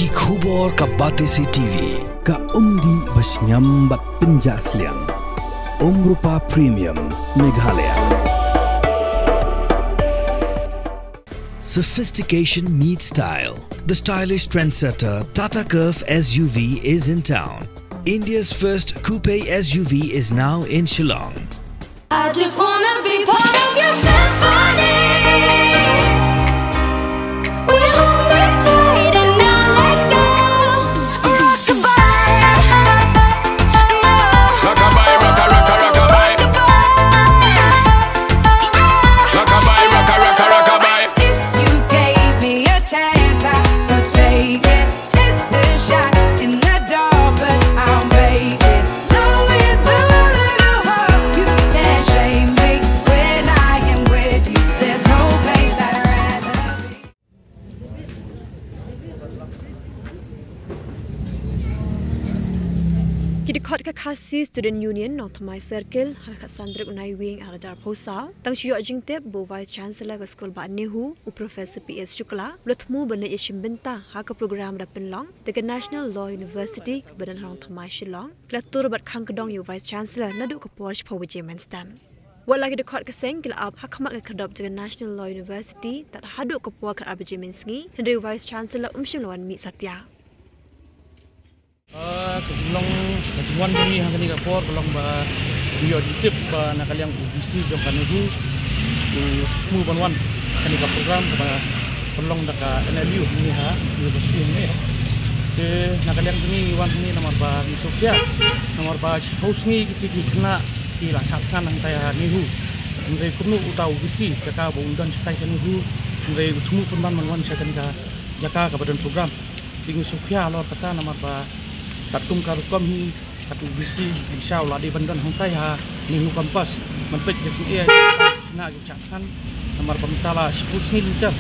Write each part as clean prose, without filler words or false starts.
Ki khubor ka Batesi TV. Ka umdi basnyam bat penjaslian. Rupa Premium Meghalaya. Sophistication meets style. The stylish trendsetter Tata Curve SUV is in town. India's first coupe SUV is now in Shillong. I just wanna be part of your symphony. We hold me tight and not let go. Rockabye, rockabye, rocka, rocka, rockabye. Rockabye, rocka, rocka, rockabye. You gave me a chance, I would take it. It's a shot in the dark, but I'll make it. Know it, little hope. You can't shame me when I am with you. There's no place I'd rather be. Kidikot Kakasi Student Union Nongtamai Circle Harkat Sandrik Unai Wing Aradar Posa Tang Shuyok Jingtep Bo Vice Chancellor ke Sekolah Bat Nehu U Professor PS Chukla Lutmu Benda Yeshim Benta Haka Program Dapen Long Dekat National Law University Kebadan Harong Tamai Shillong Kelatur Bat Kang Kedong U Vice Chancellor Naduk ke Porsche Pawaje Menstam Wat lagi dekot keseng kila ab hakamat ke kedop dengan National Law University tak haduk ke puak ke Abaje Mensngi Henry Vice Chancellor Shim Lawan Mi Satya Kejuan kami hang kini kapor belum ba bio tip ba nakaliang visi jom kanuhu mu banwan kini ka program ba pelong daka NLU ni ha university ni ke nakaliang kini wan ni nomor ba ni Sofia nomor ba house ni kita kena dilaksanakan nang taya nihu ngai kunu utau visi jaka bundan cetai kanuhu ngai temu penban manwan saya ka jaka ka badan program tinggi Sofia lor kata nomor ba Katung karukom hi katu bisi insyaallah di bandan hantai ha nihu kampas menpet ke na gi chatkan nomor pemtala 10 liter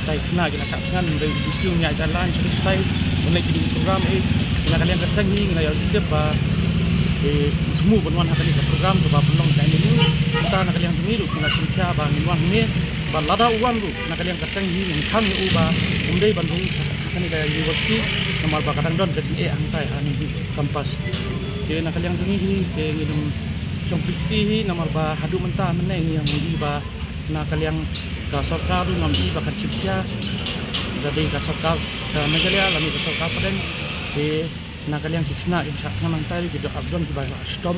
tai kena gi chatkan dari bisi nya jalan jadi stay boleh di program na kalian kesang hi na ya ba temu banwan hakali program ba pelong kai ni kita na kalian tumi na sincha ba minwan ni ba lada uwan lu na kalian kesang hi ni khang u ba undai bandung kani ka university nomor ba kadang don ke angkai ani kampas ke nak kalian tungi ke ngidum sompliti hi nomor ba hadu mentah meneng yang di ba nak kalian ka sarkar ngambi ba kan cipta jadi ka sarkar ka Meghalaya lami ka sarkar paden ke nak kalian kena insya nang tai ke abdon ke ba stom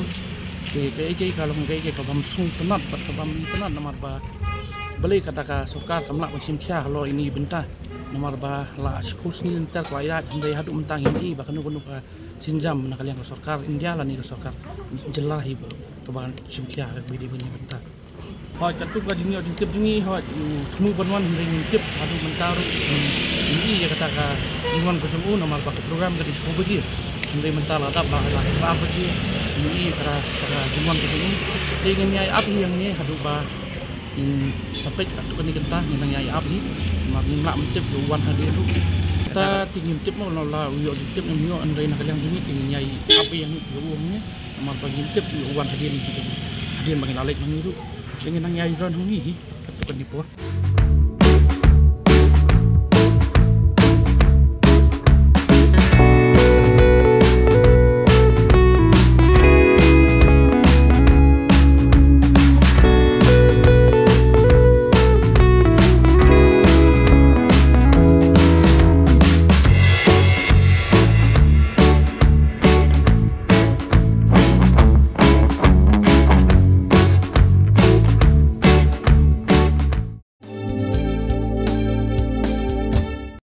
ke kalau ngai ke ka bamsung tenat ba ka bam tenat nomor ba beli kata ka sarkar kamla musim kya lo ini bentah nomor ba la school sini liter kuayat ndai hadu mentang ini bahkan nu ka sinjam nak kalian sarkar India la ni sarkar jelahi to ban simkia bidi bini benta hoi katu ka jini tip jini hoi temu banwan ring tip hadu mentar ini ya kata ka jingon ko jumu nomor ba program jadi 10 baji ndai mentar la tak ba la baji ini kara jingon ko jumu ingin nyai api yang ni hadu ba in sampai katu kini kentah nang nyai api makin lak mentip wan hadir lu ta tingin tip mo la yo tip ni yo andai nak kalian ini tingin nyai api yang uangnya nomor bagi tip wan hadir ni hadir makin lalek mangiru sehingga nang nyai ron ni katu kan dipor